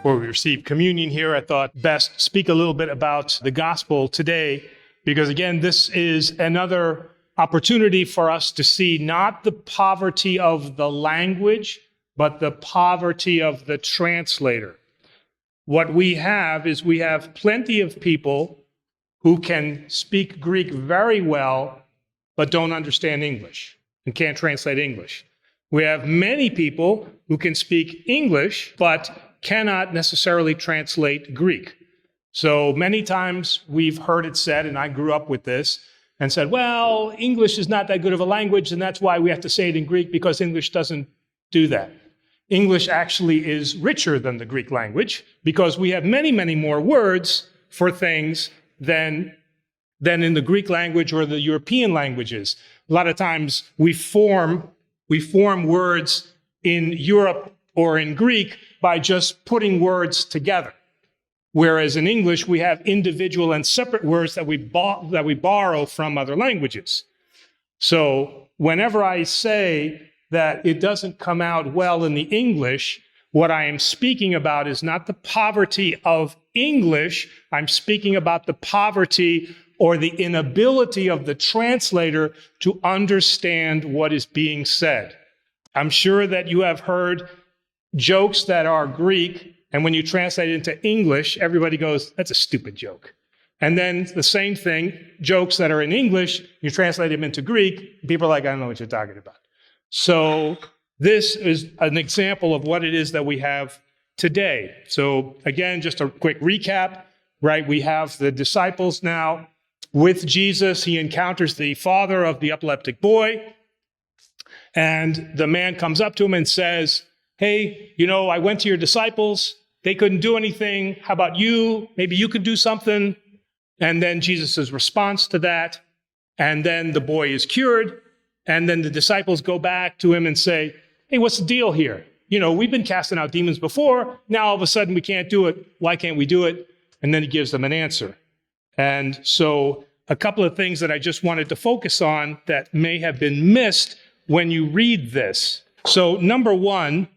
before we receive communion here, I thought best speak a little bit about the gospel today, because again, this is another opportunity for us to see not the poverty of the language, but the poverty of the translator. What we have is we have plenty of people who can speak Greek very well, but don't understand English and can't translate English. We have many people who can speak English, but cannot necessarily translate Greek. So many times we've heard it said, and I grew up with this, and said, well, English is not that good of a language, and that's why we have to say it in Greek, because English doesn't do that. English actually is richer than the Greek language, because we have many, many more words for things than in the Greek language or the European languages. A lot of times we form words in Europe or in Greek by just putting words together. Whereas in English, we have individual and separate words that we borrow from other languages. So whenever I say that it doesn't come out well in the English, what I am speaking about is not the poverty of English. I'm speaking about the poverty or the inability of the translator to understand what is being said. I'm sure that you have heard jokes that are Greek, and when you translate it into English, everybody goes, that's a stupid joke. And then the same thing, jokes that are in English, you translate them into Greek, people are like, I don't know what you're talking about. So this is an example of what it is that we have today. So again, just a quick recap, right? We have the disciples now with Jesus. He encounters the father of the epileptic boy, and the man comes up to him and says, hey, I went to your disciples. They couldn't do anything. How about you? Maybe you could do something. And then Jesus' response to that. And then the boy is cured. And then the disciples go back to him and say, hey, what's the deal here? We've been casting out demons before. Now all of a sudden we can't do it. Why can't we do it? And then he gives them an answer. And so a couple of things that I just wanted to focus on that may have been missed when you read this. So number one,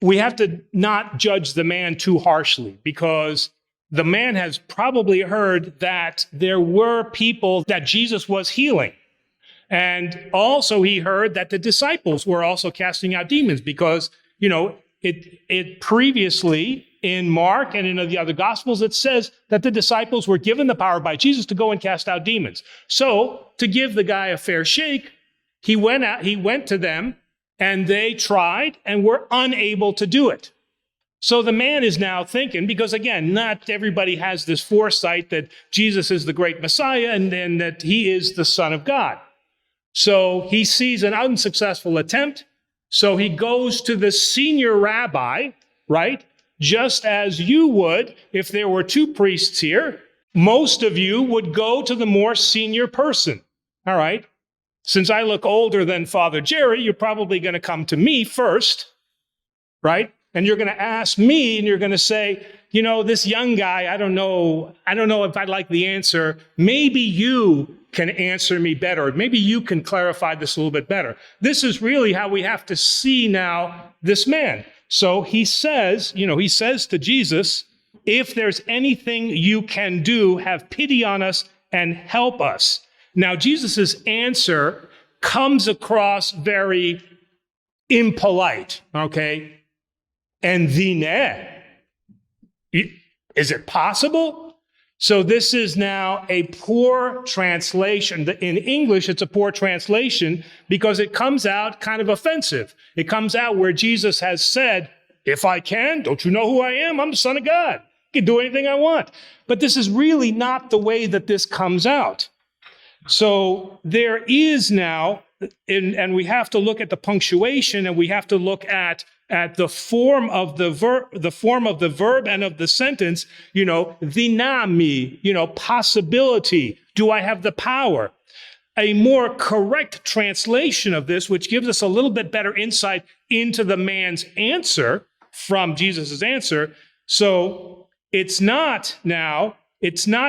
we have to not judge the man too harshly, because the man has probably heard that there were people that Jesus was healing. And also he heard that the disciples were also casting out demons, because, it previously in Mark and in the other Gospels, it says that the disciples were given the power by Jesus to go and cast out demons. So to give the guy a fair shake, he went to them, and they tried and were unable to do it. So the man is now thinking, because again, not everybody has this foresight that Jesus is the great Messiah and then that he is the Son of God. So he sees an unsuccessful attempt. So he goes to the senior rabbi, right? Just as you would, if there were two priests here, most of you would go to the more senior person, all right? Since I look older than Father Jerry, you're probably going to come to me first, right? And you're going to ask me, and you're going to say, this young guy, I don't know if I like the answer. Maybe you can answer me better. Maybe you can clarify this a little bit better. This is really how we have to see now this man. So he says to Jesus, if there's anything you can do, have pity on us and help us. Now, Jesus' answer comes across very impolite, okay? And is it possible? So this is now a poor translation. In English, it's a poor translation because it comes out kind of offensive. It comes out where Jesus has said, if I can, don't you know who I am? I'm the Son of God. I can do anything I want. But this is really not the way that this comes out. So there is now, and we have to look at the punctuation, and we have to look at the form of the verb and of the sentence, dinami, possibility. Do I have the power? A more correct translation of this, which gives us a little bit better insight into the man's answer from Jesus' answer. So it's not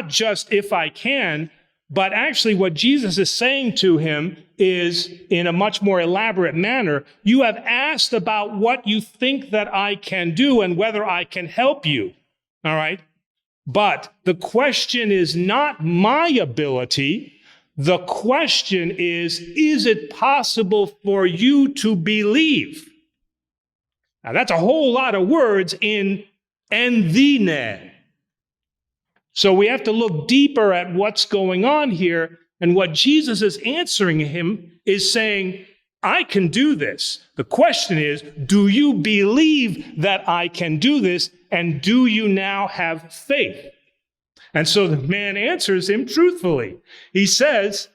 just if I can, But actually what Jesus is saying to him is, in a much more elaborate manner, you have asked about what you think that I can do and whether I can help you. All right? But the question is not my ability. The question is it possible for you to believe? Now, that's a whole lot of words in enthine. So we have to look deeper at what's going on here. And what Jesus is answering him is saying, I can do this. The question is, do you believe that I can do this? And do you now have faith? And so the man answers him truthfully. He says,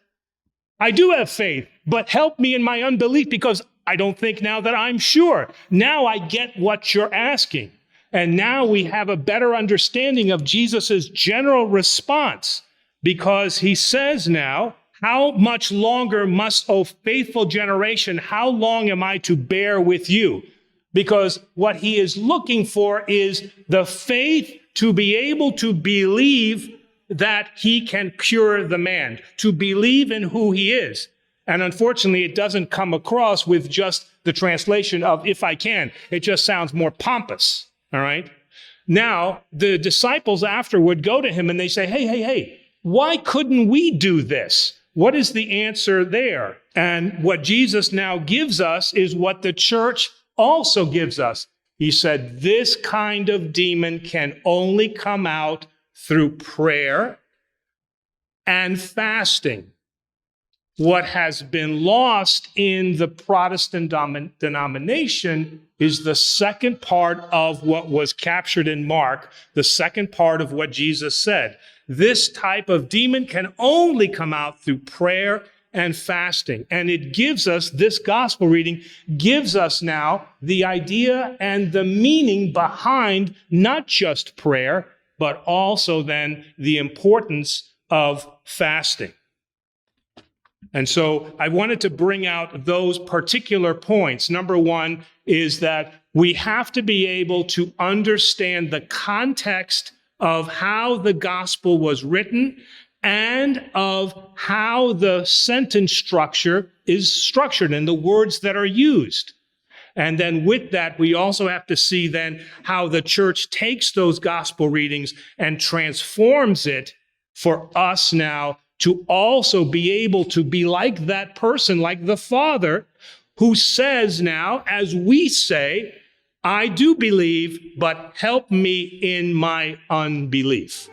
I do have faith, but help me in my unbelief, because I don't think now that I'm sure. Now I get what you're asking. And now we have a better understanding of Jesus' general response, because he says now, how much longer must, O faithful generation, how long am I to bear with you? Because what he is looking for is the faith to be able to believe that he can cure the man, to believe in who he is. And unfortunately, it doesn't come across with just the translation of if I can. It just sounds more pompous, all right? Now, the disciples afterward go to him and they say, hey, why couldn't we do this? What is the answer there? And what Jesus now gives us is what the church also gives us. He said, this kind of demon can only come out through prayer and fasting. What has been lost in the Protestant denomination is the second part of what was captured in Mark, the second part of what Jesus said. This type of demon can only come out through prayer and fasting. And it gives us, this gospel reading gives us now the idea and the meaning behind not just prayer, but also then the importance of fasting. And so I wanted to bring out those particular points. Number one is that we have to be able to understand the context of how the gospel was written and of how the sentence structure is structured and the words that are used. And then with that, we also have to see then how the church takes those gospel readings and transforms it for us now to also be able to be like that person, like the Father, who says now, as we say, I do believe, but help me in my unbelief.